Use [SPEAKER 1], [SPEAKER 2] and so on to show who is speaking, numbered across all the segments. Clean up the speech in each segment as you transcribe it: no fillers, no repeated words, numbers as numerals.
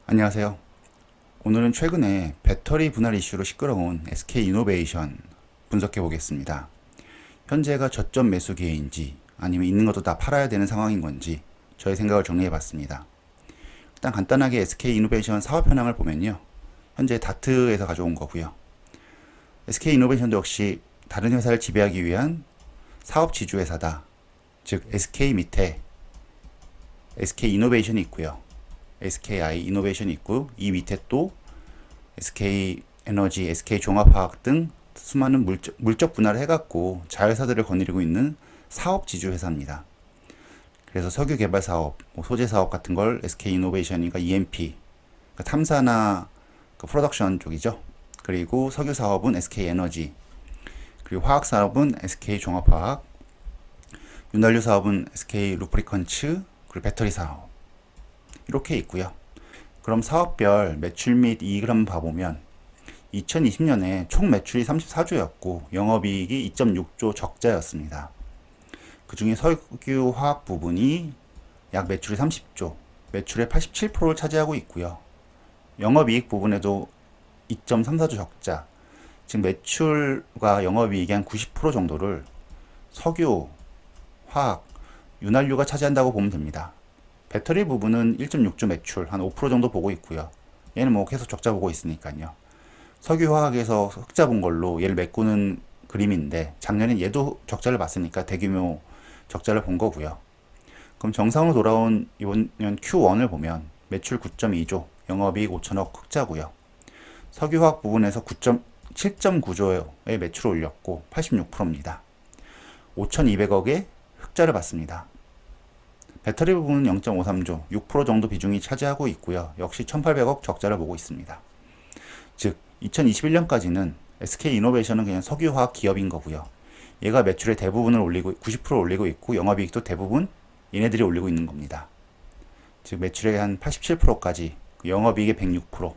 [SPEAKER 1] 안녕하세요. 오늘은 최근에 배터리 분할 이슈로 시끄러운 SK이노베이션 분석해 보겠습니다. 현재가 저점 매수 기회인지 아니면 있는 것도 다 팔아야 되는 상황인 건지 저의 생각을 정리해 봤습니다. 일단 간단하게 SK이노베이션 사업 현황을 보면요. 현재 다트에서 가져온 거고요. SK이노베이션도 역시 다른 회사를 지배하기 위한 사업 지주 회사다. 즉 SK 밑에 SK이노베이션이 있고요. SKI 이노베이션이 있고 이 밑에 또 SK 에너지, SK 종합화학 등 수많은 물적 분할을 해갖고 자회사들을 거느리고 있는 사업 지주 회사입니다. 그래서 석유 개발 사업, 소재 사업 같은 걸 SK 이노베이션이니까 EMP, 그러니까 탐사나 프로덕션 쪽이죠. 그리고 석유 사업은 SK 에너지, 그리고 화학 사업은 SK 종합화학, 윤활유 사업은 SK 루프리컨츠, 그리고 배터리 사업 이렇게 있고요. 그럼 사업별 매출 및 이익을 한번 봐보면 2020년에 총 매출이 34조였고 영업이익이 2.6조 적자였습니다. 그 중에 석유 화학 부분이 약 매출이 30조, 매출의 87%를 차지하고 있고요. 영업이익 부분에도 2.34조 적자, 즉 매출과 영업이익의 한 90% 정도를 석유, 화학, 윤활유가 차지한다고 보면 됩니다. 배터리 부분은 1.6조 매출 한 5% 정도 보고 있고요. 얘는 뭐 계속 적자 보고 있으니까요. 석유화학에서 흑자 본 걸로 얘를 메꾸는 그림인데 작년엔 얘도 적자를 봤으니까 대규모 적자를 본 거고요. 그럼 정상으로 돌아온 이번 년 Q1을 보면 매출 9.2조, 영업이익 5천억 흑자고요. 석유화학 부분에서 7.9조의 매출을 올렸고 86%입니다. 5,200억의 흑자를 봤습니다. 배터리 부분은 0.53조, 6% 정도 비중이 차지하고 있고요. 역시 1,800억 적자를 보고 있습니다. 즉 2021년까지는 SK이노베이션은 그냥 석유화학 기업인 거고요. 얘가 매출의 대부분을 올리고 90% 올리고 있고 영업이익도 대부분 얘네들이 올리고 있는 겁니다. 즉 매출의 한 87%까지 영업이익의 106%.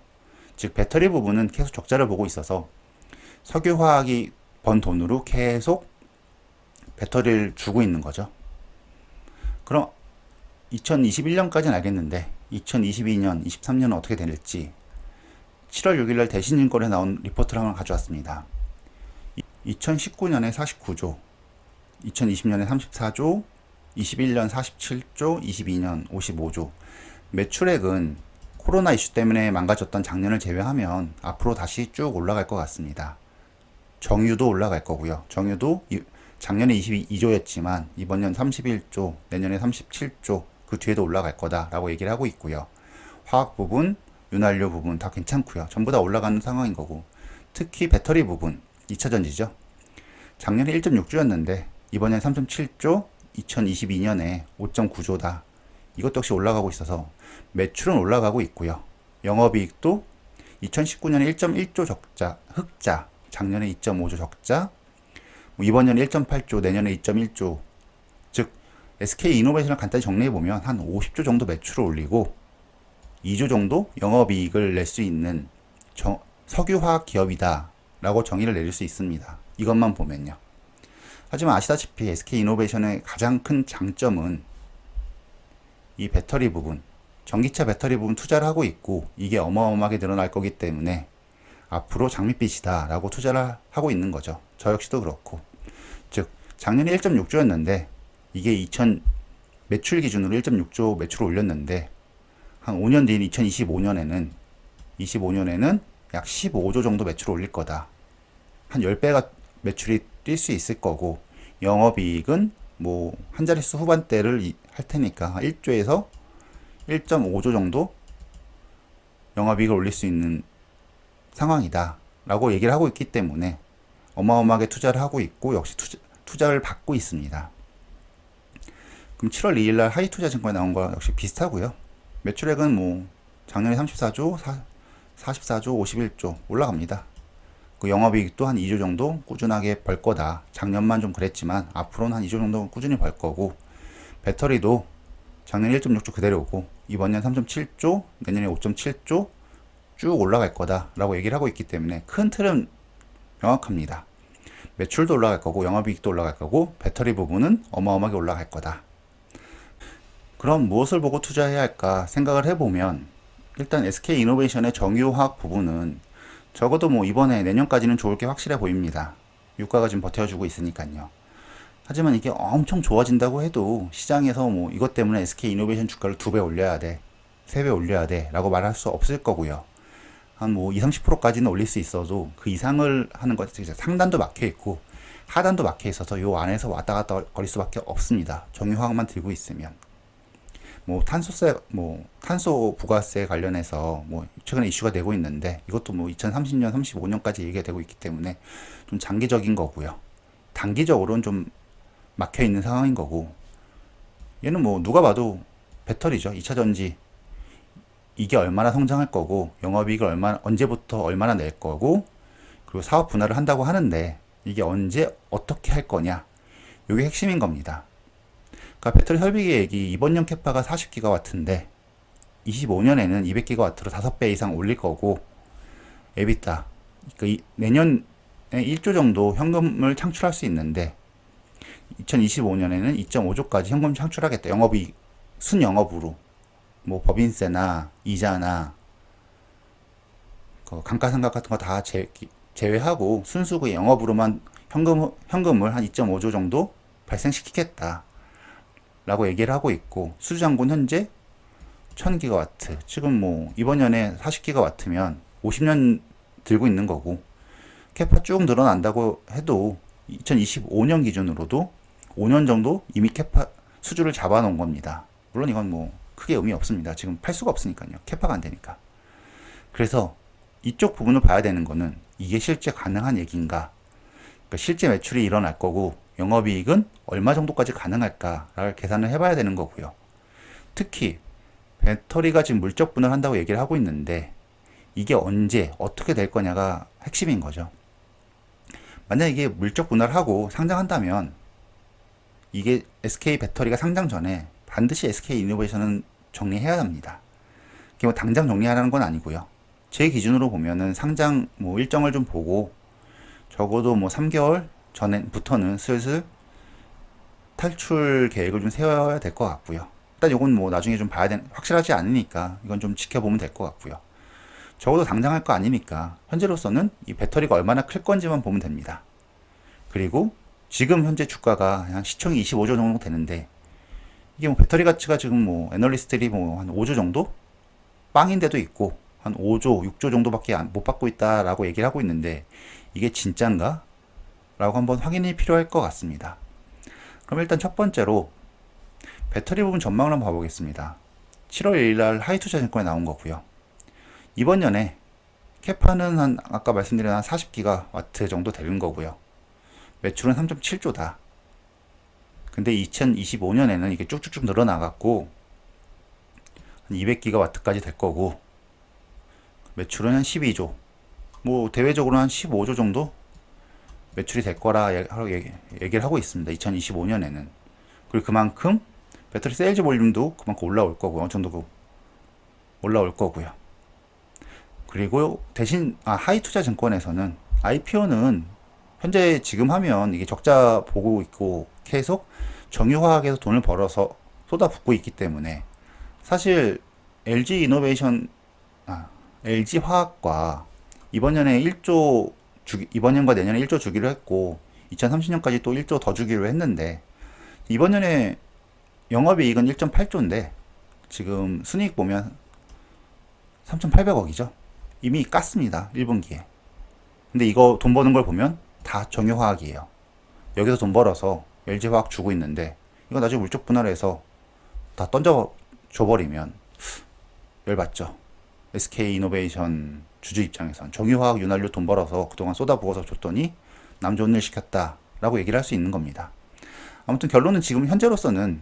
[SPEAKER 1] 즉 배터리 부분은 계속 적자를 보고 있어서 석유화학이 번 돈으로 계속 배터리를 주고 있는 거죠. 그럼 2021년까지는 알겠는데 2022년, 23년은 어떻게 될지 7월 6일날 대신증권에 나온 리포트를 한번 가져왔습니다. 2019년에 49조, 2020년에 34조, 21년 47조, 22년 55조. 매출액은 코로나 이슈 때문에 망가졌던 작년을 제외하면 앞으로 다시 쭉 올라갈 것 같습니다. 정유도 올라갈 거고요. 정유도 작년에 22조였지만 이번 년 31조, 내년에 37조, 그 뒤에도 올라갈 거다라고 얘기를 하고 있고요. 화학 부분, 윤활유 부분 다 괜찮고요. 전부 다 올라가는 상황인 거고, 특히 배터리 부분, 2차전지죠. 작년에 1.6조였는데 이번 년 3.7조, 2022년에 5.9조다. 이것도 역시 올라가고 있어서 매출은 올라가고 있고요. 영업이익도 2019년에 1.1조 적자, 흑자, 작년에 2.5조 적자, 이번 년에 1.8조, 내년에 2.1조. 즉 SK이노베이션을 간단히 정리해보면 한 50조 정도 매출을 올리고 2조 정도 영업이익을 낼 수 있는 석유화학 기업이다 라고 정의를 내릴 수 있습니다. 이것만 보면요. 하지만 아시다시피 SK이노베이션의 가장 큰 장점은 이 배터리 부분, 전기차 배터리 부분 투자를 하고 있고 이게 어마어마하게 늘어날 거기 때문에 앞으로 장밋빛이다 라고 투자를 하고 있는 거죠. 저 역시도 그렇고. 즉 작년에 1.6조였는데 이게 매출 기준으로 1.6조 매출을 올렸는데 한 5년 뒤인 2025년에는 약 15조 정도 매출을 올릴 거다. 한 10배가 매출이 뛸 수 있을 거고 영업이익은 뭐 한 자릿수 후반대를 할 테니까 1조에서 1.5조 정도 영업이익을 올릴 수 있는 상황이다 라고 얘기를 하고 있기 때문에 어마어마하게 투자를 하고 있고 역시 투자를 받고 있습니다. 그럼 7월 2일날 하이투자증권에 나온 거랑 역시 비슷하고요. 매출액은 뭐 작년에 34조, 44조, 51조 올라갑니다. 그 영업이익도 한 2조 정도 꾸준하게 벌 거다. 작년만 좀 그랬지만 앞으로는 한 2조 정도 꾸준히 벌 거고, 배터리도 작년 1.6조 그대로고 이번 년 3.7조, 내년에 5.7조 쭉 올라갈 거다 라고 얘기를 하고 있기 때문에 큰 틀은 명확합니다. 매출도 올라갈 거고 영업이익도 올라갈 거고 배터리 부분은 어마어마하게 올라갈 거다. 그럼 무엇을 보고 투자해야 할까 생각을 해보면 일단 SK 이노베이션의 정유화학 부분은 적어도 뭐 이번에 내년까지는 좋을 게 확실해 보입니다. 유가가 지금 버텨주고 있으니까요. 하지만 이게 엄청 좋아진다고 해도 시장에서 뭐 이것 때문에 SK 이노베이션 주가를 2배 올려야 돼, 3배 올려야 돼 라고 말할 수 없을 거고요. 한 뭐 20, 30%까지는 올릴 수 있어도 그 이상을 하는 것, 상단도 막혀 있고 하단도 막혀 있어서 요 안에서 왔다 갔다 거릴 수밖에 없습니다. 정유화학만 들고 있으면. 뭐 탄소 부가세 관련해서 뭐 최근에 이슈가 되고 있는데 이것도 뭐 2030년, 35년까지 얘기가 되고 있기 때문에 좀 장기적인 거고요. 단기적으로는 좀 막혀 있는 상황인 거고, 얘는 뭐 누가 봐도 배터리죠. 2차 전지 이게 얼마나 성장할 거고 영업이익을 언제부터 얼마나 낼 거고, 그리고 사업 분할을 한다고 하는데 이게 언제 어떻게 할 거냐, 이게 핵심인 겁니다. 그러니까 배터리 설비 계획이 이번년 캐파가 40기가와트인데 25년에는 200기가와트로 5배 이상 올릴 거고, 에비타 그러니까 내년에 1조 정도 현금을 창출할 수 있는데 2025년에는 2.5조까지 현금 창출하겠다. 영업이 순영업으로 뭐 법인세나 이자나 그 감가상각 같은 거 다 제외하고 순수 그 영업으로만 현금을 한 2.5조 정도 발생시키겠다 라고 얘기를 하고 있고, 수주잔고는 현재 1000기가와트, 지금 뭐 이번 년에 40기가와트면 50년 들고 있는 거고, 캐파 쭉 늘어난다고 해도 2025년 기준으로도 5년 정도 이미 캐파 수주를 잡아놓은 겁니다. 물론 이건 뭐 크게 의미 없습니다. 지금 팔 수가 없으니까요. 캐파가 안 되니까. 그래서 이쪽 부분을 봐야 되는 거는 이게 실제 가능한 얘기인가, 그러니까 실제 매출이 일어날 거고 영업이익은 얼마 정도까지 가능할까를 계산을 해봐야 되는 거고요. 특히 배터리가 지금 물적 분할 한다고 얘기를 하고 있는데 이게 언제 어떻게 될 거냐가 핵심인 거죠. 만약 이게 물적 분할하고 상장한다면 이게 SK 배터리가 상장 전에 반드시 SK 이노베이션은 정리해야 합니다. 이게 뭐 당장 정리하라는 건 아니고요. 제 기준으로 보면은 상장 뭐 일정을 좀 보고 적어도 뭐 3개월 전부터는 슬슬 탈출 계획을 좀 세워야 될 것 같고요. 일단 이건 뭐 나중에 좀 봐야 되는, 확실하지 않으니까 이건 좀 지켜보면 될 것 같고요. 적어도 당장 할 거 아니니까 현재로서는 이 배터리가 얼마나 클 건지만 보면 됩니다. 그리고 지금 현재 주가가 한 시총이 25조 정도 되는데 이게 뭐 배터리 가치가 지금 뭐 애널리스트들이 뭐 한 5조 정도 빵인 데도 있고 한 5조, 6조 정도밖에 못 받고 있다라고 얘기를 하고 있는데 이게 진짠가? 라고 한번 확인이 필요할 것 같습니다. 그럼 일단 첫 번째로 배터리 부분 전망을 한번 봐보겠습니다. 7월 1일날 하이투자증권에 나온 거고요. 이번 년에 캐파는 한 아까 말씀드린 한 40기가와트 정도 되는 거고요. 매출은 3.7조다. 근데 2025년에는 이게 쭉쭉쭉 늘어나갖고 한 200기가와트까지 될 거고, 매출은 한 12조, 뭐 대외적으로 한 15조 정도 매출이 될 거라 얘기를 하고 있습니다. 2025년에는. 그리고 그만큼 배터리 세일즈 볼륨도 그만큼 올라올 거고요. 어느 정도 올라올 거고요. 그리고 대신 하이투자증권에서는 IPO는 현재 지금 하면 이게 적자 보고 있고 계속 정유화학에서 돈을 벌어서 쏟아붓고 있기 때문에 사실 LG 이노베이션, LG 화학과 이번 년에 1조 이번 년과 내년에 1조 주기로 했고 2030년까지 또 1조 더 주기로 했는데 이번 년에 영업이익은 1.8조인데 지금 순이익 보면 3,800억이죠. 이미 깠습니다. 1분기에. 근데 이거 돈 버는 걸 보면 다 정유화학이에요. 여기서 돈 벌어서 LG화학 주고 있는데 이거 나중에 물적 분할해서 다 던져 줘버리면 열받죠. SK 이노베이션 주주 입장에선 정유화학 윤활유 돈 벌어서 그동안 쏟아부어서 줬더니 남 좋은 일 시켰다 라고 얘기를 할 수 있는 겁니다. 아무튼 결론은 지금 현재로서는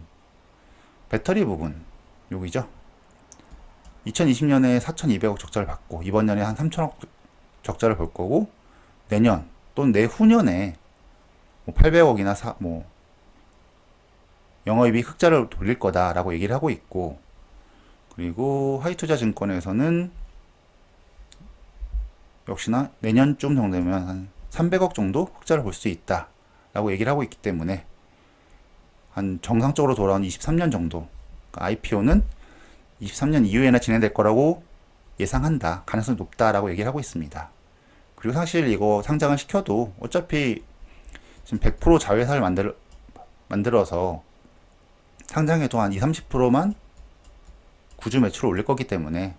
[SPEAKER 1] 배터리 부분 여기죠. 2020년에 4,200억 적자를 받고 이번 년에 한 3,000억 적자를 볼 거고, 내년 또는 내후년에 뭐 800억이나 영업이익 흑자를 돌릴 거다라고 얘기를 하고 있고, 그리고 하이투자증권에서는 역시나 내년쯤 정도면 한 300억 정도 흑자를 볼 수 있다라고 얘기를 하고 있기 때문에 한 정상적으로 돌아온 23년 정도, 그러니까 IPO는 23년 이후에나 진행될 거라고 예상한다, 가능성이 높다라고 얘기를 하고 있습니다. 그리고 사실 이거 상장을 시켜도 어차피 지금 100% 자회사를 만들어서 상장해도 한 2, 30%만 구주 매출을 올릴 거기 때문에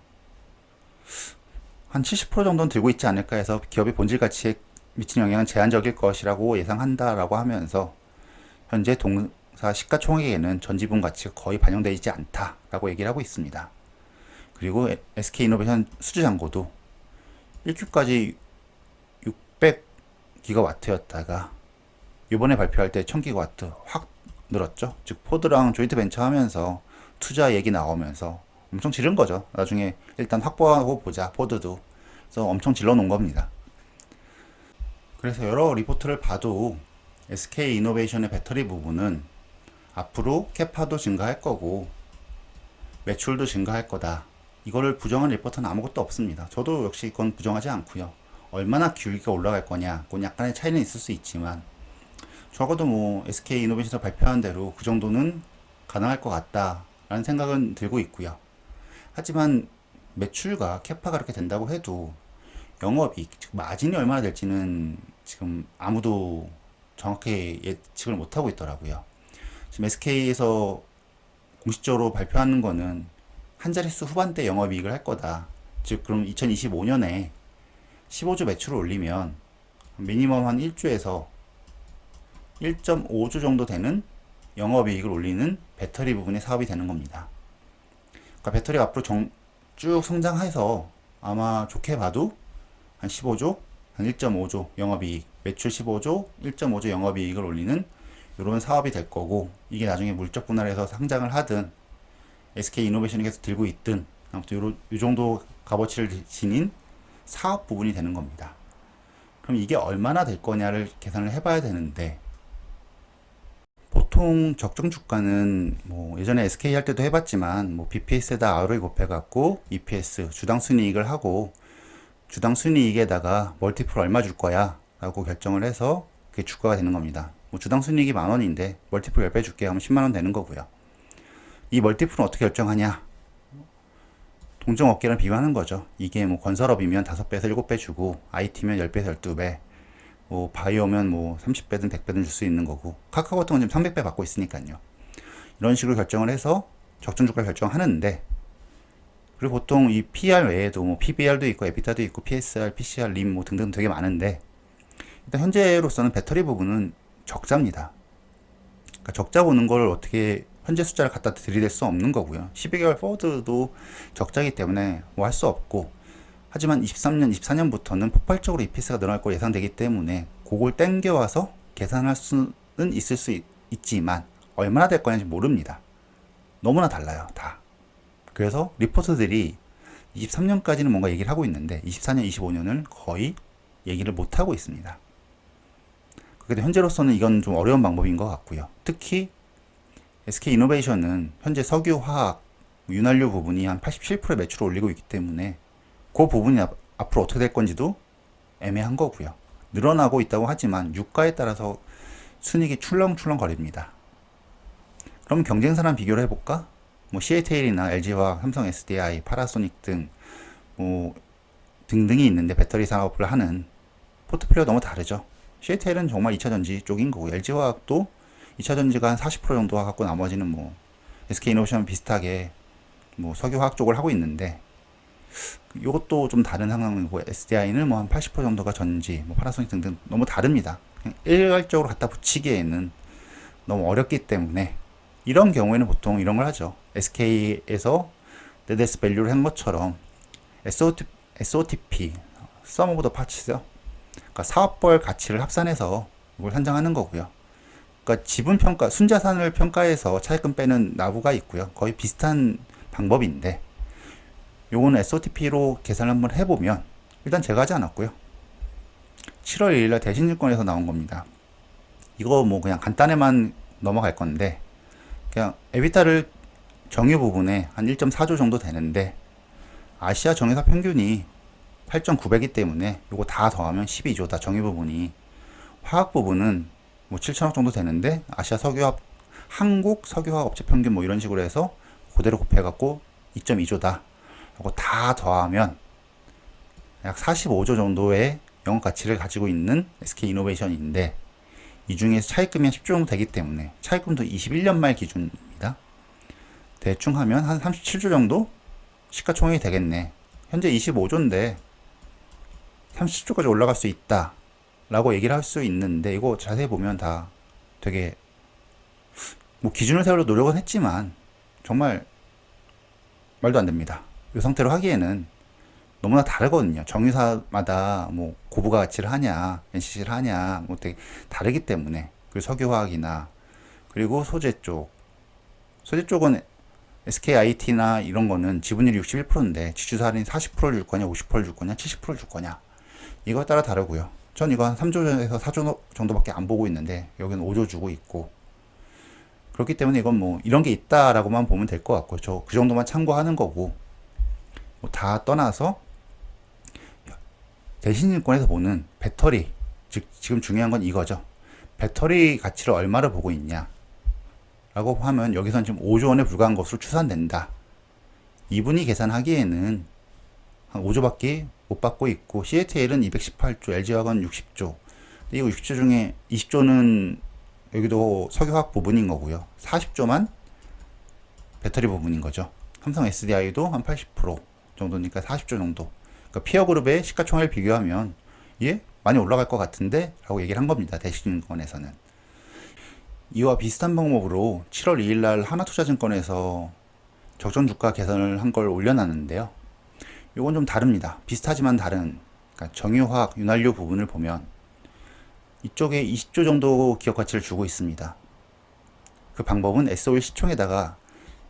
[SPEAKER 1] 한 70% 정도는 들고 있지 않을까 해서 기업의 본질 가치에 미치는 영향은 제한적일 것이라고 예상한다라고 하면서 현재 동사 시가총액에는 전 지분 가치가 거의 반영되어 있지 않다라고 얘기를 하고 있습니다. 그리고 SK이노베이션 수주잔고도 1Q까지 600기가와트였다가 이번에 발표할 때 1000기가와트 확 늘었죠. 즉 포드랑 조인트 벤처 하면서 투자 얘기 나오면서 엄청 지른 거죠. 나중에 일단 확보하고 보자, 포드도. 그래서 엄청 질러 놓은 겁니다. 그래서 여러 리포트를 봐도 SK 이노베이션의 배터리 부분은 앞으로 캐파도 증가할 거고 매출도 증가할 거다. 이거를 부정한 리포트는 아무것도 없습니다. 저도 역시 그건 부정하지 않고요. 얼마나 기울기가 올라갈 거냐, 그건 약간의 차이는 있을 수 있지만 적어도 뭐 SK 이노베이션에서 발표한 대로 그 정도는 가능할 것 같다라는 생각은 들고 있고요. 하지만 매출과 캐파가 그렇게 된다고 해도 영업이익, 즉 마진이 얼마나 될지는 지금 아무도 정확히 예측을 못하고 있더라고요. 지금 SK에서 공식적으로 발표하는 거는 한 자릿수 후반대 영업이익을 할 거다. 즉 그럼 2025년에 15조 매출을 올리면 미니멈 한 1조에서 1.5조 정도 되는 영업이익을 올리는 배터리 부분의 사업이 되는 겁니다. 그러니까 배터리가 앞으로 쭉 성장해서 아마 좋게 봐도 한 15조, 한 1.5조 영업이익, 매출 15조, 1.5조 영업이익을 올리는 이런 사업이 될 거고, 이게 나중에 물적 분할해서 상장을 하든 SK 이노베이션이 계속 들고 있든 아무튼 이 정도 값어치를 지닌 사업 부분이 되는 겁니다. 그럼 이게 얼마나 될 거냐를 계산을 해봐야 되는데, 보통 적정 주가는 뭐 예전에 SK 할 때도 해봤지만 뭐 BPS에다 ROE 곱해갖고 EPS 주당 순이익을 하고 주당 순이익에다가 멀티플 얼마 줄 거야 라고 결정을 해서 그게 주가가 되는 겁니다. 뭐 주당 순이익이 10,000원인데 멀티플 10배 줄게 하면 100,000원 되는 거고요. 이 멀티플은 어떻게 결정하냐? 동종업계랑 비교하는 거죠. 이게 뭐 건설업이면 5배에서 7배 주고 IT면 10배에서 12배, 뭐 바이오면 뭐 30배든 100배든 줄 수 있는 거고, 카카오 같은 건 지금 300배 받고 있으니까요. 이런 식으로 결정을 해서 적정 주가 결정하는데, 그리고 보통 이 PR 외에도 뭐 PBR도 있고 에비타도 있고 PSR, PCR, 림 뭐 등등 되게 많은데, 일단 현재로서는 배터리 부분은 적자입니다. 그러니까 적자 보는 걸 어떻게 현재 숫자를 갖다 들이댈 수 없는 거고요. 12개월 포워드도 적자이기 때문에 뭐 할 수 없고, 하지만 23년, 24년부터는 폭발적으로 EPS가 늘어날 거 예상되기 때문에 그걸 땡겨와서 계산할 수는 있을 수 있지만 얼마나 될 거냐지 모릅니다. 너무나 달라요, 다. 그래서 리포트들이 23년까지는 뭔가 얘기를 하고 있는데 24년, 25년을 거의 얘기를 못 하고 있습니다. 그래도 현재로서는 이건 좀 어려운 방법인 것 같고요. 특히 SK 이노베이션은 현재 석유, 화학, 윤활유 부분이 한 87%의 매출을 올리고 있기 때문에 그 부분이 앞으로 어떻게 될 건지도 애매한 거고요. 늘어나고 있다고 하지만 유가에 따라서 순이익이 출렁출렁 거립니다. 그럼 경쟁사랑 비교를 해볼까? 뭐 CATL이나 LG화학, 삼성 SDI, 파라소닉 등 뭐 등등이 있는데 배터리 사업을 하는 포트폴리오가 너무 다르죠. CATL은 정말 2차전지 쪽인 거고, LG화학도 2차전지가 한 40% 정도 하고 나머지는 뭐 SK이노베이션 비슷하게 뭐 석유화학 쪽을 하고 있는데, 이것도 좀 다른 상황이고, SDI는 뭐 한 80% 정도가 전지, 뭐 파나소닉 등등 너무 다릅니다. 그냥 일괄적으로 갖다 붙이기에는 너무 어렵기 때문에 이런 경우에는 보통 이런 걸 하죠. SK에서 Net Asset Value를 한 것처럼 SOTP, Sum of the Parts죠. 그러니까 사업별 가치를 합산해서 이걸 산정하는 거고요. 그러니까 지분 평가, 순자산을 평가해서 차익금 빼는 나부가 있고요. 거의 비슷한 방법인데, 요거는 SOTP로 계산을 한번 해보면, 일단 제가 하지 않았고요. 7월 1일날 대신증권에서 나온 겁니다. 이거 뭐 그냥 간단히만 넘어갈 건데, 그냥 에비타를 정유 부분에 한 1.4조 정도 되는데, 아시아 정유사 평균이 8.9배이기 때문에 요거 다 더하면 12조다, 정유 부분이. 화학 부분은 뭐 7천억 정도 되는데, 아시아 석유화학, 한국 석유화학 업체 평균 뭐 이런 식으로 해서 그대로 곱해갖고 2.2조다 하고 다 더하면 약 45조 정도의 영업 가치를 가지고 있는 SK이노베이션인데, 이 중에서 차입금이 한 10조 정도 되기 때문에 차입금도 21년 말 기준입니다. 대충 하면 한 37조 정도 시가총액이 되겠네. 현재 25조인데 37조까지 올라갈 수 있다 라고 얘기를 할 수 있는데, 이거 자세히 보면 다 되게 뭐 기준을 세우려 노력은 했지만 정말 말도 안 됩니다. 이 상태로 하기에는 너무나 다르거든요. 정유사마다 뭐 고부가 가치를 하냐, NCC를 하냐, 뭐 되게 다르기 때문에. 그리고 석유화학이나, 그리고 소재 쪽은 SKIT나 이런 거는 지분율이 61%인데 지주사 할인 40%를 줄 거냐, 50%를 줄 거냐, 70%를 줄 거냐, 이거에 따라 다르고요. 전 이거 한 3조에서 4조 정도밖에 안 보고 있는데 여기는 5조 주고 있고, 그렇기 때문에 이건 뭐 이런 게 있다라고만 보면 될 것 같고, 저 그 정도만 참고하는 거고, 뭐 다 떠나서 대신증권에서 보는 배터리, 즉 지금 중요한 건 이거죠. 배터리 가치를 얼마를 보고 있냐 라고 하면 여기선 지금 5조 원에 불과한 것으로 추산된다. 이분이 계산하기에는 한 5조밖에 못 받고 있고, CATL은 218조, LG화학은 60조. 이거 60조 중에 20조는 여기도 석유화학 부분인 거고요. 40조만 배터리 부분인 거죠. 삼성 SDI도 한 80% 정도니까 40조 정도. 그러니까 피어 그룹의 시가총액을 비교하면 예 많이 올라갈 것 같은데 라고 얘기를 한 겁니다. 대신증권에서는. 이와 비슷한 방법으로 7월 2일 날 하나투자증권에서 적정 주가 계산을 한 걸 올려놨는데요. 이건 좀 다릅니다. 비슷하지만 다른, 그러니까 정유화학, 윤활유 부분을 보면 이쪽에 20조 정도 기업 가치를 주고 있습니다. 그 방법은 SO일 시총에다가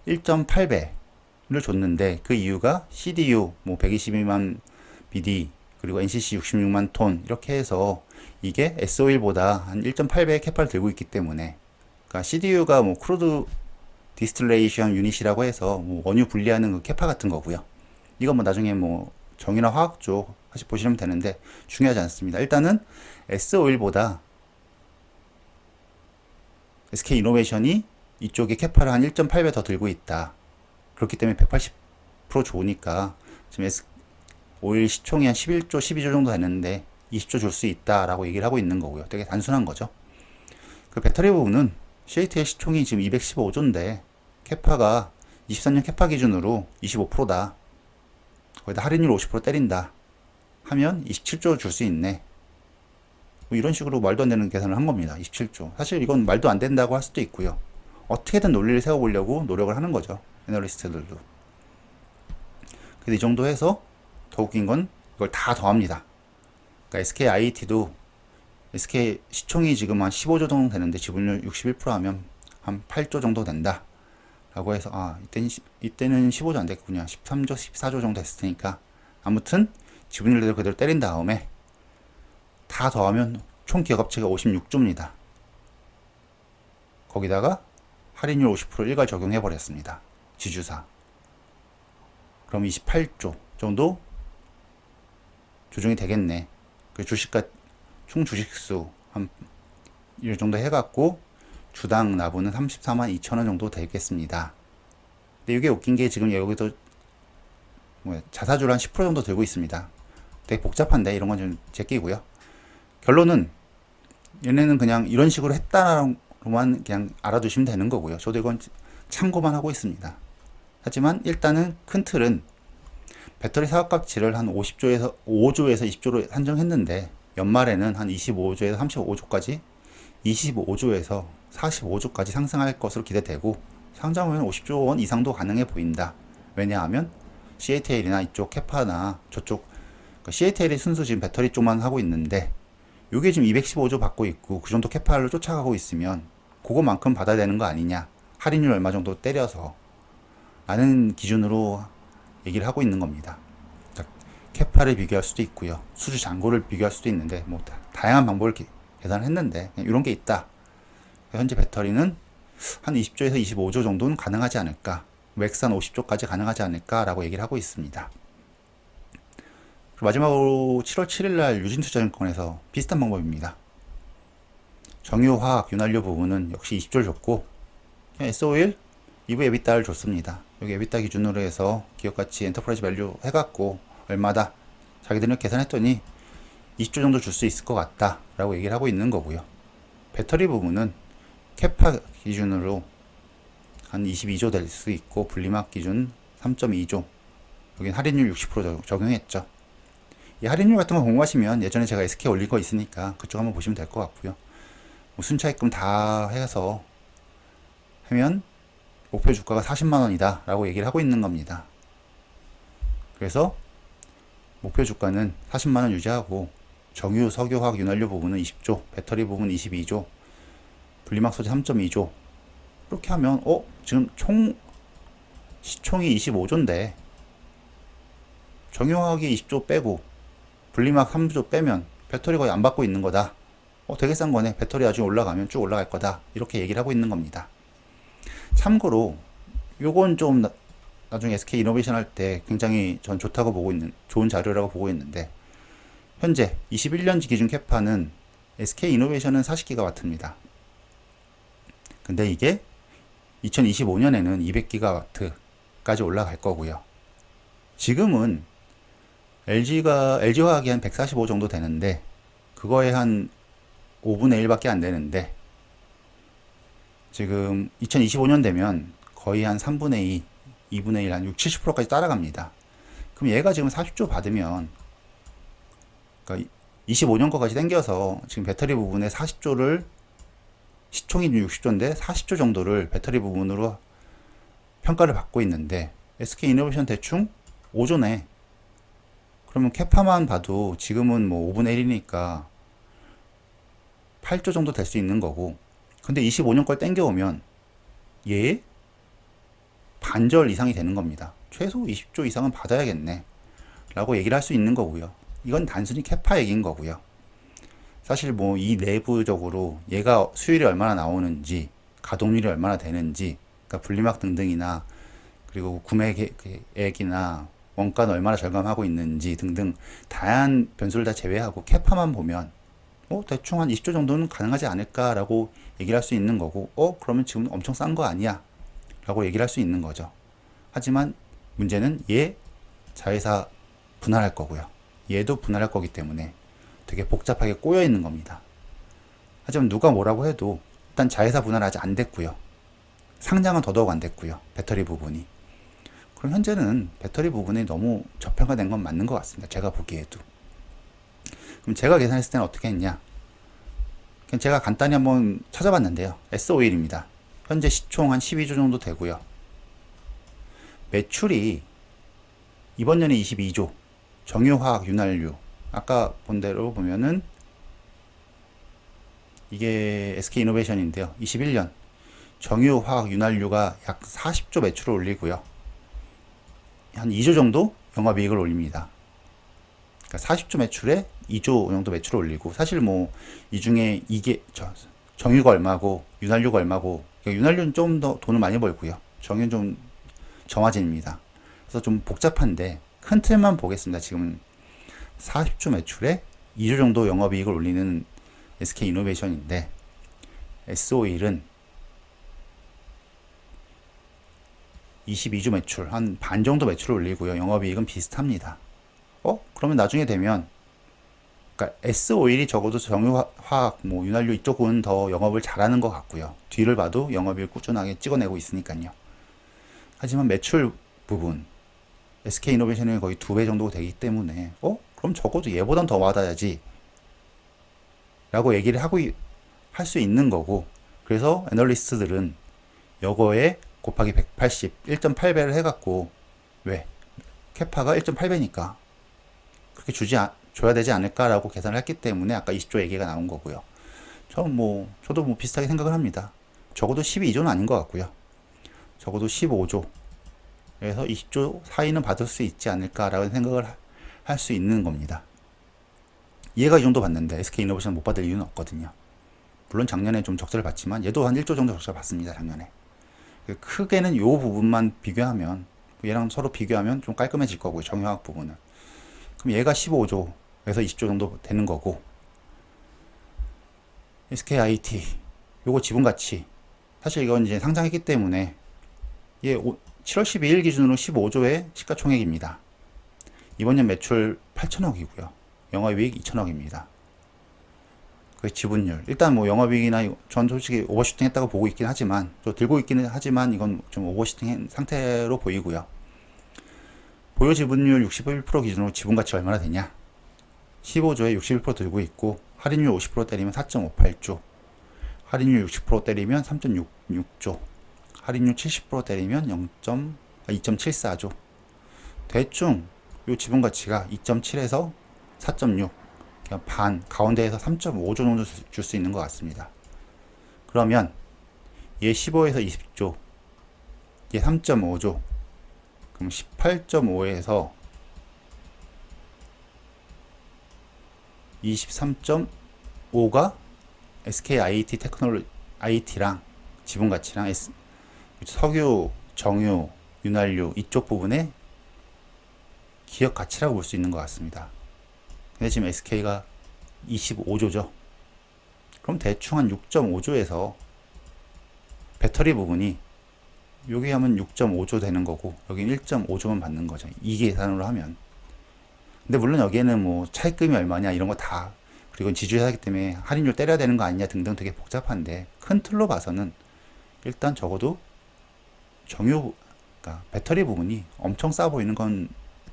[SPEAKER 1] 1.8배를 줬는데, 그 이유가 CDU 뭐 122만 BD 그리고 NCC 66만 톤 이렇게 해서 이게 SO일보다 한 1.8배의 캐파를 들고 있기 때문에, 그러니까 CDU가 뭐 크루드 디스틸레이션 유닛이라고 해서 뭐 원유 분리하는 그 캐파 같은 거고요. 이건 뭐 나중에 뭐 정유나 화학 쪽 다시 보시면 되는데 중요하지 않습니다. 일단은 S오일보다 SK이노베이션이 이쪽에 캐파를 한 1.8배 더 들고 있다. 그렇기 때문에 180% 좋으니까 지금 S오일 시총이 한 11조, 12조 정도 되는데 20조 줄 수 있다라고 얘기를 하고 있는 거고요. 되게 단순한 거죠. 그 배터리 부분은 CATL 시총이 지금 215조인데 캐파가 23년 캐파 기준으로 25%다. 거기다 할인율 50% 때린다 하면 27조 줄 수 있네. 뭐 이런 식으로 말도 안 되는 계산을 한 겁니다. 27조. 사실 이건 말도 안 된다고 할 수도 있고요. 어떻게든 논리를 세워보려고 노력을 하는 거죠. 애널리스트들도. 그래서 이 정도 해서 더 웃긴 건 이걸 다 더합니다. 그러니까 SKIT도 SK 시총이 지금 한 15조 정도 되는데 지분율 61% 하면 한 8조 정도 된다. 라고 해서 이때는 15조 안 됐군요. 13조, 14조 정도 됐을 테니까. 아무튼 지분율도 그대로 때린 다음에 다 더하면 총 기업가치가 56조입니다. 거기다가 할인율 50% 일괄 적용해 버렸습니다. 지주사. 그럼 28조 정도 조정이 되겠네. 그 총 주식수 한 이 정도 해갖고 주당 나부는 34만 2천원 정도 되겠습니다. 근데 이게 웃긴 게 지금 여기도 자사주를 한 10% 정도 들고 있습니다. 되게 복잡한데 이런 건 좀 제끼고요. 결론은 얘네는 그냥 이런 식으로 했다로만 그냥 알아두시면 되는 거고요. 저도 이건 참고만 하고 있습니다. 하지만 일단은 큰 틀은 배터리 사업 가치를 한 5조에서 20조로 산정했는데 연말에는 한 25조에서 35조까지 25조에서 45조까지 상승할 것으로 기대되고, 상장 후에는 50조 원 이상도 가능해 보인다. 왜냐하면 CATL이나 이쪽 캐파나 저쪽 CATL이 순수 지금 배터리 쪽만 하고 있는데 요게 지금 215조 받고 있고 그 정도 캐파를 쫓아가고 있으면 그거만큼 받아야 되는 거 아니냐, 할인율 얼마 정도 때려서 라는 기준으로 얘기를 하고 있는 겁니다. 캐파를 비교할 수도 있고요, 수주 잔고를 비교할 수도 있는데 뭐 다양한 방법을 계산을 했는데 이런 게 있다. 현재 배터리는 한 20조에서 25조 정도는 가능하지 않을까, 맥산 50조까지 가능하지 않을까 라고 얘기를 하고 있습니다. 마지막으로 7월 7일 날 유진투자증권에서 비슷한 방법입니다. 정유화학, 윤활유 부분은 역시 20조를 줬고 S오일 2부 에비타를 줬습니다. 여기 에비타 기준으로 해서 기업가치 엔터프라이즈 밸류 해갖고 얼마다 자기들은 계산했더니 20조 정도 줄 수 있을 것 같다 라고 얘기를 하고 있는 거고요. 배터리 부분은 캐파 기준으로 한 22조 될 수 있고 분리막 기준 3.2조, 여긴 할인율 60% 적용했죠. 이 할인율 같은 거 궁금하시면 예전에 제가 SK 올린 거 있으니까 그쪽 한번 보시면 될 것 같고요. 뭐 순차익금 다 해서 하면 목표 주가가 40만원이다 라고 얘기를 하고 있는 겁니다. 그래서 목표 주가는 40만원 유지하고 정유, 석유, 화학, 윤활유 부분은 20조, 배터리 부분 22조, 분리막 소재 3.2조 이렇게 하면 지금 총 시총이 25조인데 정유화학이 20조 빼고 분리막 3조 빼면 배터리 거의 안 받고 있는 거다. 되게 싼 거네. 배터리 나중에 올라가면 쭉 올라갈 거다. 이렇게 얘기를 하고 있는 겁니다. 참고로 요건 좀 나중에 SK 이노베이션 할 때 굉장히 전 좋다고 보고 있는 좋은 자료라고 보고 있는데, 현재 21년지 기준 캐파는 SK 이노베이션은 40기가와트입니다. 근데 이게 2025년에는 200기가와트까지 올라갈 거고요. 지금은 LG화학이 한 145 정도 되는데 그거에 한 5분의 1밖에 안 되는데 지금 2025년 되면 거의 한 3분의 2, 2분의 1, 한 6, 70%까지 따라갑니다. 그럼 얘가 지금 40조 받으면, 그러니까 25년 거까지 당겨서 지금 배터리 부분에 40조를, 시총이 60조인데 40조 정도를 배터리 부분으로 평가를 받고 있는데 SK 이노베이션 대충 5조네. 그러면 캐파만 봐도 지금은 뭐 5분의 1이니까 8조 정도 될 수 있는 거고, 근데 25년 걸 땡겨오면 얘 반절 이상이 되는 겁니다. 최소 20조 이상은 받아야겠네 라고 얘기를 할 수 있는 거고요. 이건 단순히 캐파 얘기인 거고요. 사실 뭐 이 내부적으로 얘가 수율이 얼마나 나오는지, 가동률이 얼마나 되는지, 그러니까 분리막 등등이나 그리고 구매액이나 원가는 얼마나 절감하고 있는지 등등 다양한 변수를 다 제외하고 캐파만 보면 대충 한 20조 정도는 가능하지 않을까라고 얘기를 할 수 있는 거고, 그러면 지금 엄청 싼 거 아니야 라고 얘기를 할 수 있는 거죠. 하지만 문제는 얘 자회사 분할할 거고요. 얘도 분할할 거기 때문에 되게 복잡하게 꼬여 있는 겁니다. 하지만 누가 뭐라고 해도 일단 자회사 분할 아직 안 됐고요. 상장은 더더욱 안 됐고요. 배터리 부분이. 그럼 현재는 배터리 부분이 너무 저평가된 건 맞는 것 같습니다. 제가 보기에도. 그럼 제가 계산했을 때는 어떻게 했냐? 그냥 제가 간단히 한번 찾아봤는데요. S-오일입니다. 현재 시총 한 12조 정도 되고요. 매출이 이번 년에 22조, 정유화학, 윤활유. 아까 본 대로 보면은 이게 SK 이노베이션인데요. 21년 정유화학, 윤활유가 약 40조 매출을 올리고요. 한 2조 정도 영업이익을 올립니다. 그러니까 40조 매출에 2조 정도 매출을 올리고, 사실 뭐 이 중에 이게 정유가 얼마고 윤활유가 얼마고, 그러니까 윤활유는 좀 더 돈을 많이 벌고요. 정유는 좀 정화진입니다. 그래서 좀 복잡한데 큰 틀만 보겠습니다. 지금 40조 매출에 2조 정도 영업이익을 올리는 SK 이노베이션인데, S-오일은 22조 매출, 한 반 정도 매출을 올리고요. 영업이익은 비슷합니다. 그러면 나중에 되면, 그러니까 S-오일이 적어도 정유화학, 뭐 윤활유 이쪽은 더 영업을 잘하는 것 같고요. 뒤를 봐도 영업이익 꾸준하게 찍어내고 있으니까요. 하지만 매출 부분, SK 이노베이션이 거의 2배 정도 되기 때문에, 그럼 적어도 얘보단 더 받아야지 라고 얘기를 하고 할 수 있는 거고, 그래서 애널리스트들은 요거에 곱하기 180, 1.8배를 해갖고, 왜? 캐파가 1.8배니까 그렇게 줘야 되지 않을까라고 계산을 했기 때문에 아까 20조 얘기가 나온 거고요. 저도 뭐 비슷하게 생각을 합니다. 적어도 12조는 아닌 것 같고요. 적어도 15조, 그래서 20조 사이는 받을 수 있지 않을까라는 생각을 할 수 있는 겁니다. 얘가 이 정도 받는데 SK 이노베이션 못 받을 이유는 없거든요. 물론 작년에 좀 적자를 봤지만 얘도 한 1조 정도 적자를 봤습니다. 작년에. 크게는 요 부분만 비교하면, 얘랑 서로 비교하면 좀 깔끔해질 거고요. 정유화학 부분은. 그럼 얘가 15조에서 20조 정도 되는 거고, SKIT 요거 지분가치, 사실 이건 이제 상장했기 때문에 예, 7월 12일 기준으로 15조의 시가총액입니다. 이번 년 매출 8천억이고요. 영업이익 2천억입니다. 그 지분율. 일단 뭐 영업이익이나 전 솔직히 오버슈팅 했다고 보고 있긴 하지만, 또 들고 있기는 하지만 이건 좀 오버슈팅 상태로 보이고요. 보유 지분율 61% 기준으로 지분 가치가 얼마나 되냐? 15조에 61% 들고 있고, 할인율 50% 때리면 4.58조, 할인율 60% 때리면 3.66조, 할인율 70% 때리면 2.74조. 대충 이 지분 가치가 2.7에서 4.6, 그냥 반, 가운데에서 3.5조 정도 줄 수 있는 것 같습니다. 그러면 얘 15에서 20조, 얘 3.5조, 그럼 18.5에서 23.5가 SK IoT 테크놀로지, IT랑 지분 가치랑 석유, 정유, 윤활유 이쪽 부분의 기업 가치라고 볼 수 있는 것 같습니다. 근데 지금 SK가 25조죠. 그럼 대충 한 6.5조에서 배터리 부분이 여기 하면 6.5조 되는 거고 여기 1.5조만 받는 거죠. 이 계산으로 하면. 근데 물론 여기에는 뭐 차입금이 얼마냐 이런 거 다, 그리고 지주회사이기 때문에 할인율 때려야 되는 거 아니냐 등등 되게 복잡한데, 큰 틀로 봐서는 일단 적어도 정유, 그러니까 배터리 부분이 엄청 싸 보이는 건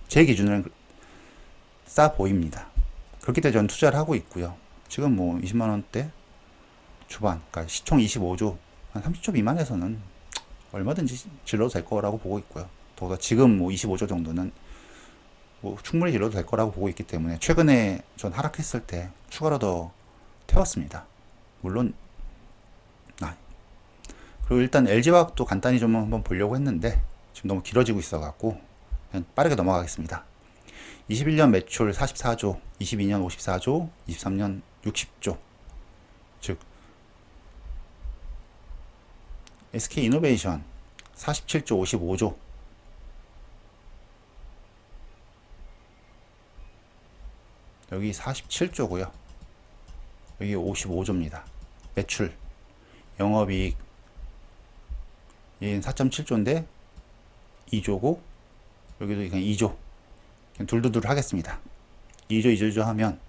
[SPEAKER 1] 제 기준으로는 싸 보입니다. 그렇기 때문에 저는 투자를 하고 있고요. 지금 뭐 20만원대 주반, 그러니까 시총 25조, 한 30조 미만에서는 얼마든지 질러도 될 거라고 보고 있고요. 더구나 지금 뭐 25조 정도는 뭐 충분히 질러도 될 거라고 보고 있기 때문에, 최근에 전 하락했을 때 추가로 더 태웠습니다. 물론, 그리고 일단 LG화학도 간단히 좀 한번 보려고 했는데 지금 너무 길어지고 있어갖고 그냥 빠르게 넘어가겠습니다. 21년 매출 44조, 22년 54조, 23년 60조. 즉 SK이노베이션 47조 55조, 여기 47조고요. 여기 55조입니다. 매출, 영업이익 얘는 4.7조인데 2조고, 여기도 그냥 2조. 그냥 둘둘둘 하겠습니다. 2조 2조 하면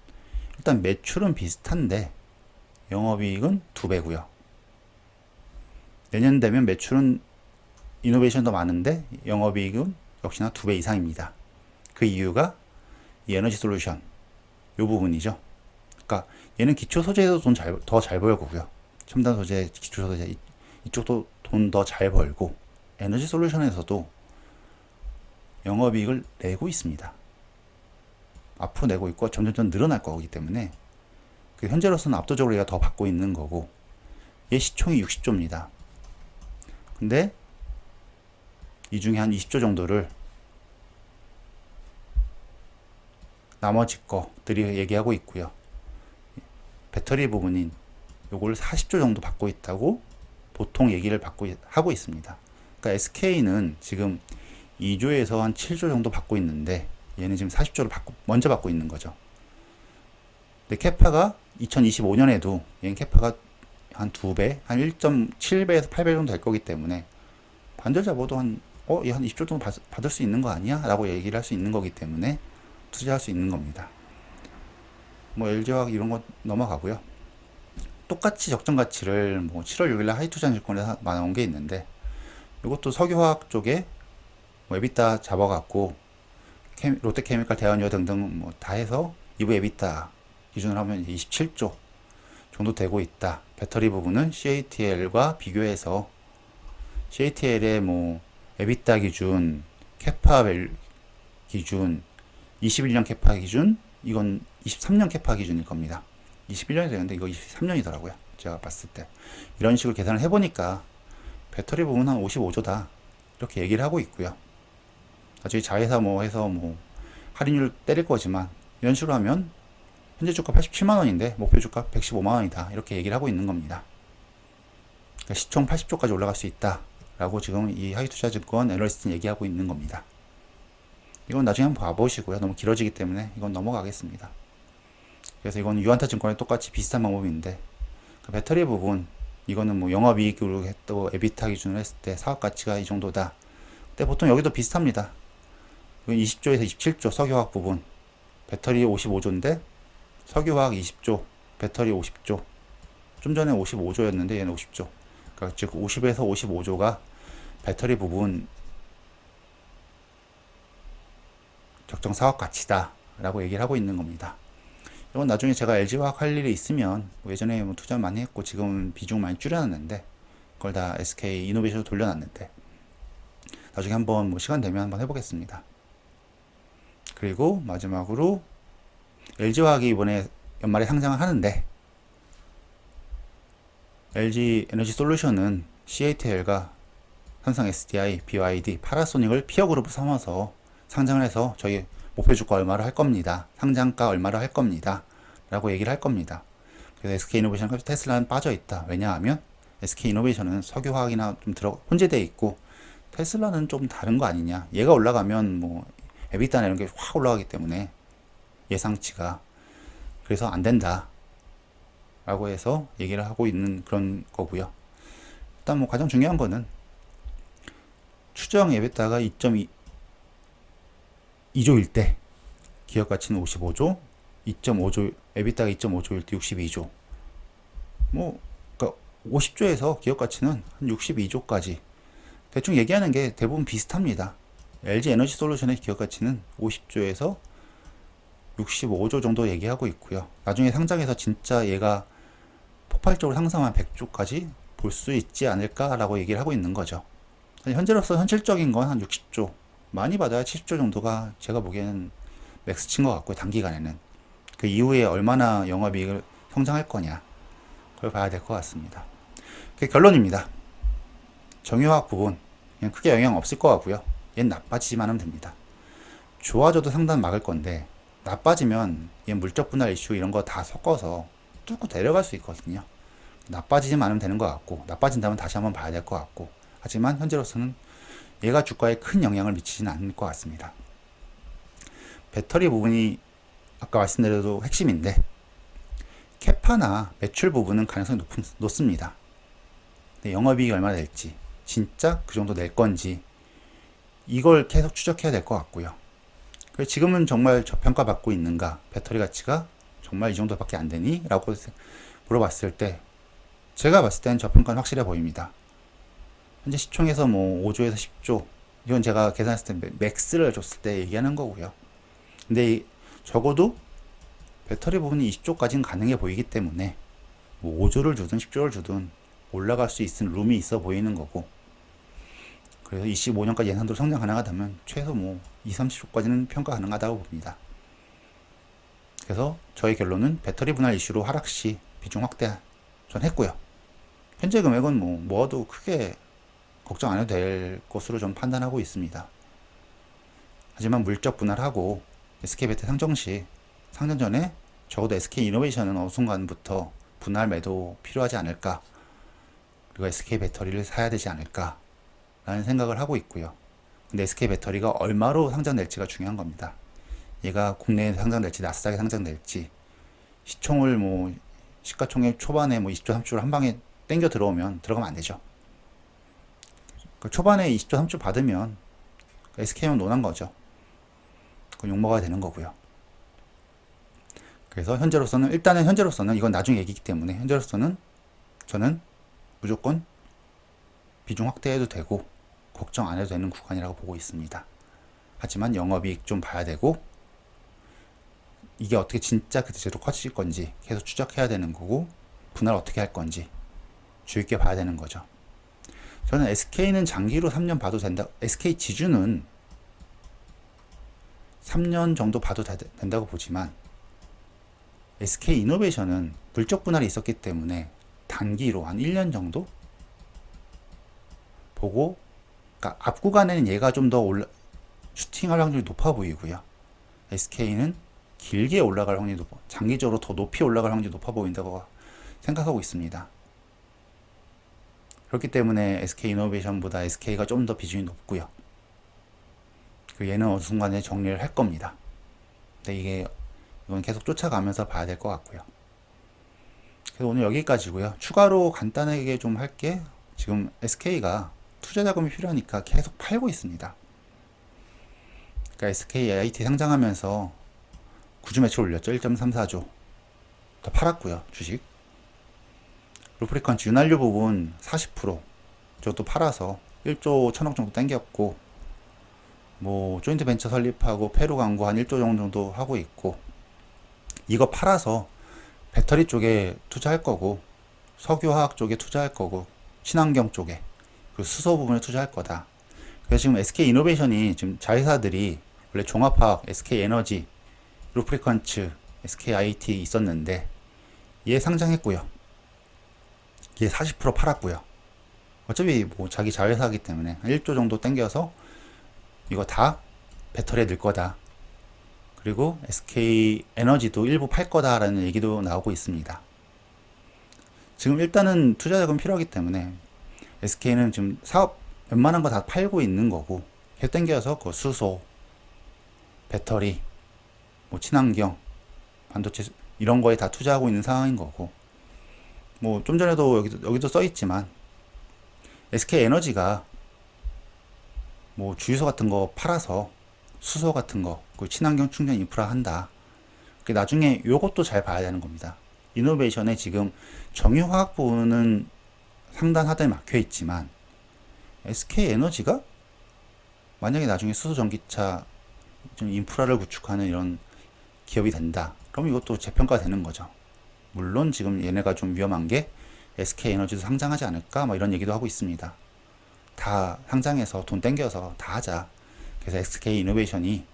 [SPEAKER 1] 일단 매출은 비슷한데 영업이익은 2배고요. 내년 되면 매출은 이노베이션 더 많은데 영업이익은 역시나 2배 이상입니다. 그 이유가 이 에너지 솔루션 이 부분이죠. 그러니까 얘는 기초 소재에도 돈 더 잘 벌고요. 첨단 소재, 기초 소재 이쪽도 돈 더 잘 벌고, 에너지 솔루션에서도 영업이익을 내고 있습니다. 앞으로 내고 있고 점점 늘어날 거기 때문에 그 현재로서는 압도적으로 얘가 더 받고 있는 거고, 얘 시총이 60조입니다. 근데 이 중에 한 20조 정도를 나머지 것들이 얘기하고 있고요. 배터리 부분인 요걸 40조 정도 받고 있다고 보통 얘기를 하고 있습니다. 그러니까 SK는 지금 2조에서 한 7조 정도 받고 있는데 얘는 지금 40조를 먼저 받고 있는 거죠. 근데 캐파가 2025년에도 얘는 캐파가 한 2배, 한 1.7배에서 8배 정도 될 거기 때문에 반절 잡아도 얘 한 20조 정도 받을 수 있는 거 아니야? 라고 얘기를 할 수 있는 거기 때문에 투자할 수 있는 겁니다. 뭐 LG화학 이런 거 넘어가고요. 똑같이 적정 가치를 뭐 7월 6일날 하이투자증권에서 나온 게 있는데, 이것도 석유화학 쪽에 뭐 에비타 잡아갖고 롯데케미칼, 대한유화 등등 뭐 다 해서 2부 에비타 기준으로 하면 27조 정도 되고 있다. 배터리 부분은 CATL과 비교해서 CATL의 뭐 에비타 기준, 캐파 기준, 21년 캐파 기준, 이건 23년 캐파 기준일 겁니다. 21년이 되는데 이거 23년이더라고요. 제가 봤을 때. 이런 식으로 계산을 해보니까 배터리 부분 한 55조다. 이렇게 얘기를 하고 있고요. 나중에 자회사 뭐 해서 뭐 할인율 때릴 거지만 이런 식으로 하면 현재 주가 87만원인데 목표 주가 115만원이다. 이렇게 얘기를 하고 있는 겁니다. 그러니까 시총 80조까지 올라갈 수 있다. 라고 지금 이 하이투자증권 애널리스트는 얘기하고 있는 겁니다. 이건 나중에 한번 봐보시고요. 너무 길어지기 때문에 이건 넘어가겠습니다. 그래서 이건 유한타증권에 똑같이 비슷한 방법인데, 그 배터리 부분 이거는 뭐 영업이익으로 또 에비타 기준으로 했을 때 사업가치가 이 정도다. 근데 보통 여기도 비슷합니다. 20조에서 27조 석유화학 부분, 배터리 55조인데 석유화학 20조, 배터리 50조. 좀 전에 55조였는데 얘는 50조. 그러니까 즉 50에서 55조가 배터리 부분 적정 사업 가치다 라고 얘기를 하고 있는 겁니다. 이건 나중에 제가 LG화학 할 일이 있으면 뭐 예전에 뭐 투자 많이 했고 지금은 비중 많이 줄여놨는데 그걸 다 SK 이노베이션으로 돌려놨는데 나중에 한번 뭐 시간 되면 한번 해보겠습니다. 그리고 마지막으로 LG화학이 이번에 연말에 상장을 하는데 LG 에너지 솔루션은 CATL과 삼성 SDI, BYD, 파라소닉을 피어 그룹을 삼아서 상장을 해서 저희 목표 주가 얼마로 할 겁니다. 상장가 얼마로 할 겁니다. 라고 얘기를 할 겁니다. 그래서 SK이노베이션과 테슬라는 빠져 있다. 왜냐하면 SK이노베이션은 석유화학이나 좀 혼재되어 있고 테슬라는 좀 다른 거 아니냐. 얘가 올라가면 뭐 에비타나 이런 게 확 올라가기 때문에 예상치가 그래서 안 된다. 라고 해서 얘기를 하고 있는 그런 거고요. 일단 뭐 가장 중요한 거는 추정 에비타가 2.2조일 때 기업 가치는 55조, 2.5조 에비타가 2.5조일 때 62조. 뭐 그러니까 50조에서 기업 가치는 한 62조까지 대충 얘기하는 게 대부분 비슷합니다. LG 에너지 솔루션의 기업 가치는 50조에서 65조 정도 얘기하고 있고요. 나중에 상장해서 진짜 얘가 폭발적으로 상승한 100조까지 볼 수 있지 않을까라고 얘기를 하고 있는 거죠. 현재로서 현실적인 건 한 60조, 많이 받아야 70조 정도가 제가 보기에는 맥스친 것 같고요. 단기간에는. 그 이후에 얼마나 영업이익을 성장할 거냐 그걸 봐야 될 것 같습니다. 그게 결론입니다. 정유화학 부분 그냥 크게 영향 없을 것 같고요. 얘는 나빠지기만 하면 됩니다. 좋아져도 상단 막을 건데 나빠지면 얘 물적 분할 이슈 이런 거 다 섞어서 뚫고 데려갈 수 있거든요. 나빠지지만 않으면 되는 것 같고 나빠진다면 다시 한번 봐야 될 것 같고 하지만 현재로서는 얘가 주가에 큰 영향을 미치지는 않을 것 같습니다. 배터리 부분이 아까 말씀드려도 핵심인데 캐파나 매출 부분은 가능성이 높습니다. 근데 영업이익이 얼마나 될지 진짜 그 정도 낼 건지 이걸 계속 추적해야 될 것 같고요. 지금은 정말 저평가받고 있는가, 배터리 가치가 정말 이 정도밖에 안 되니? 라고 물어봤을 때 제가 봤을 때는 저평가는 확실해 보입니다. 현재 시총에서 뭐 5조에서 10조 이건 제가 계산했을 때 맥스를 줬을 때 얘기하는 거고요. 근데 적어도 배터리 부분이 20조까지는 가능해 보이기 때문에 뭐 5조를 주든 10조를 주든 올라갈 수 있는 룸이 있어 보이는 거고 그래서 25년까지 예상대로 성장 가능하다면 최소 뭐 20, 30조까지는 평가 가능하다고 봅니다. 그래서 저의 결론은 배터리 분할 이슈로 하락시 비중 확대 전 했고요. 현재 금액은 뭐 모아도 크게 걱정 안 해도 될 것으로 좀 판단하고 있습니다. 하지만 물적 분할하고 SK배터리 상정 시 상장 전에 적어도 SK이노베이션은 어느 순간부터 분할 매도 필요하지 않을까 그리고 SK배터리를 사야 되지 않을까 라는 생각을 하고 있고요. 근데 SK배터리가 얼마로 상장될지가 중요한 겁니다. 얘가 국내에 상장될지 나스닥에 상장될지 시총을 뭐 시가총액 초반에 뭐 20조 30조를 한 방에 땡겨 들어오면 들어가면 안 되죠. 그 초반에 20조 30조 받으면 SK만 논한 거죠. 그건 욕먹어야 되는 거고요. 그래서 현재로서는 일단은 현재로서는 이건 나중에 얘기이기 때문에 현재로서는 저는 무조건 비중 확대해도 되고 걱정 안 해도 되는 구간이라고 보고 있습니다. 하지만 영업이익 좀 봐야 되고 이게 어떻게 진짜 그대로 커질 건지 계속 추적해야 되는 거고 분할 어떻게 할 건지 주의 깊게 봐야 되는 거죠. 저는 SK는 장기로 3년 봐도 된다. SK 지주는 3년 정도 봐도 된다고 보지만 SK이노베이션은 물적 분할이 있었기 때문에 단기로 한 1년 정도 보고 그러니까 앞 구간에는 얘가 좀 더 슈팅할 확률이 높아 보이고요. SK는 길게 올라갈 확률이 높아 장기적으로 더 높이 올라갈 확률이 높아 보인다고 생각하고 있습니다. 그렇기 때문에 SK이노베이션보다 SK가 좀 더 비중이 높고요. 얘는 어느 순간에 정리를 할 겁니다. 근데 이건 계속 쫓아가면서 봐야 될 것 같고요. 그래서 오늘 여기까지고요. 추가로 간단하게 좀 할게. 지금 SK가 투자 자금이 필요하니까 계속 팔고 있습니다. 그러니까 SK IT 상장하면서 구주 매출 올렸죠. 1.34조. 더 팔았고요. 주식. 루프리컨츠 윤활유 부분 40% 저것도 팔아서 1조 1000억 정도 땡겼고, 뭐 조인트 벤처 설립하고 페루 광고 한 1조 정도 하고 있고, 이거 팔아서 배터리 쪽에 투자할 거고, 석유화학 쪽에 투자할 거고, 친환경 쪽에, 그리고 수소 부분에 투자할 거다. 그래서 지금 SK 이노베이션이 지금 자회사들이 원래 종합화학, SK 에너지, 루프리컨츠, SK IT 있었는데 얘 상장했고요. 얘 40% 팔았고요. 어차피 뭐 자기 자회사이기 때문에 1조 정도 땡겨서 이거 다 배터리에 넣을 거다. 그리고 SK 에너지도 일부 팔 거다라는 얘기도 나오고 있습니다. 지금 일단은 투자 자금 필요하기 때문에 SK는 지금 사업 웬만한 거 다 팔고 있는 거고, 계속 땡겨서 그 수소, 배터리, 뭐 친환경, 반도체 이런 거에 다 투자하고 있는 상황인 거고, 뭐 좀 전에도 여기도 써 있지만 SK 에너지가 뭐 주유소 같은 거 팔아서 수소 같은 거, 그 친환경 충전 인프라 한다. 나중에 요것도 잘 봐야 되는 겁니다. 이노베이션에 지금 정유화학 부분은 상단 하단에 막혀 있지만 SK 에너지가 만약에 나중에 수소 전기차 좀 인프라를 구축하는 이런 기업이 된다. 그럼 이것도 재평가 되는 거죠. 물론 지금 얘네가 좀 위험한 게 SK 에너지도 상장하지 않을까 뭐 이런 얘기도 하고 있습니다. 다 상장해서 돈 땡겨서 다 하자. 그래서 SK 이노베이션이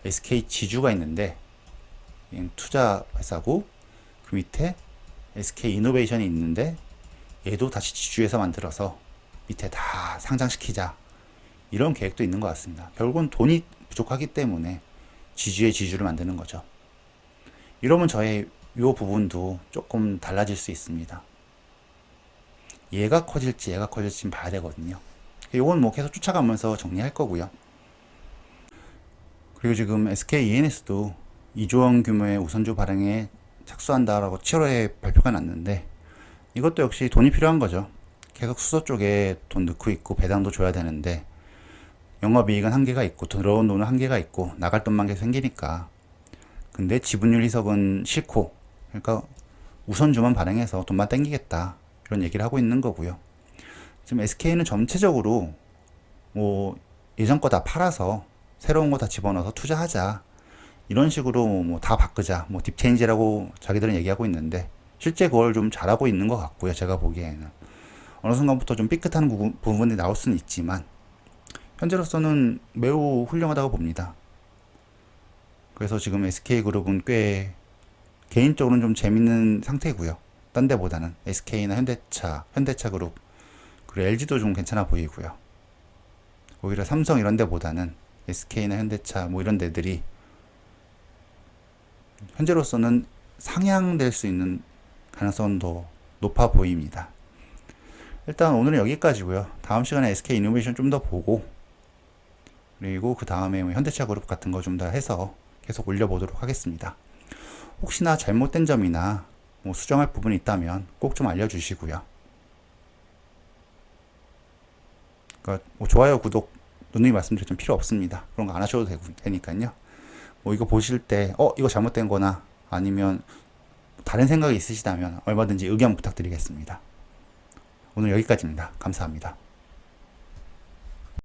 [SPEAKER 1] SK 지주가 있는데 투자 회사고, 그 밑에 SK 이노베이션이 있는데 얘도 다시 지주회사 만들어서 밑에 다 상장시키자. 이런 계획도 있는 것 같습니다. 결국은 돈이 부족하기 때문에 지주의 지주를 만드는 거죠. 이러면 저의 요 부분도 조금 달라질 수 있습니다. 얘가 커질지 봐야 되거든요. 요건 뭐 계속 쫓아가면서 정리할 거고요. 그리고 지금 SK ENS도 2조 원 규모의 우선주 발행에 착수한다라고 7월에 발표가 났는데, 이것도 역시 돈이 필요한 거죠. 계속 수소 쪽에 돈 넣고 있고 배당도 줘야 되는데 영업이익은 한계가 있고 들어온 돈은 한계가 있고 나갈 돈만 계속 생기니까. 근데 지분율 희석은 싫고, 그러니까 우선주만 발행해서 돈만 땡기겠다 이런 얘기를 하고 있는 거고요. 지금 SK는 전체적으로 뭐 예전 거 다 팔아서 새로운 거 다 집어넣어서 투자하자, 이런 식으로 뭐 다 바꾸자, 뭐 딥체인지라고 자기들은 얘기하고 있는데 실제 그걸 좀 잘하고 있는 것 같고요. 제가 보기에는 어느 순간부터 좀 삐끗한 부분이 나올 수는 있지만 현재로서는 매우 훌륭하다고 봅니다. 그래서 지금 SK그룹은 꽤 개인적으로는 좀 재밌는 상태고요. 딴 데보다는 SK나 현대차그룹, 그리고 LG도 좀 괜찮아 보이고요. 오히려 삼성 이런 데보다는 SK나 현대차 뭐 이런 데들이 현재로서는 상향될 수 있는 가능성은 더 높아 보입니다. 일단 오늘은 여기까지고요. 다음 시간에 SK 이노베이션 좀 더 보고, 그리고 그 다음에 현대차 그룹 같은 거 좀 더 해서 계속 올려보도록 하겠습니다. 혹시나 잘못된 점이나 뭐 수정할 부분이 있다면 꼭 좀 알려주시고요. 그러니까 뭐 좋아요, 구독, 누누이 말씀드렸지만 필요 없습니다. 그런 거 안 하셔도 되니까요. 뭐 이거 보실 때 이거 잘못된 거나 아니면 다른 생각이 있으시다면 얼마든지 의견 부탁드리겠습니다. 오늘 여기까지입니다. 감사합니다.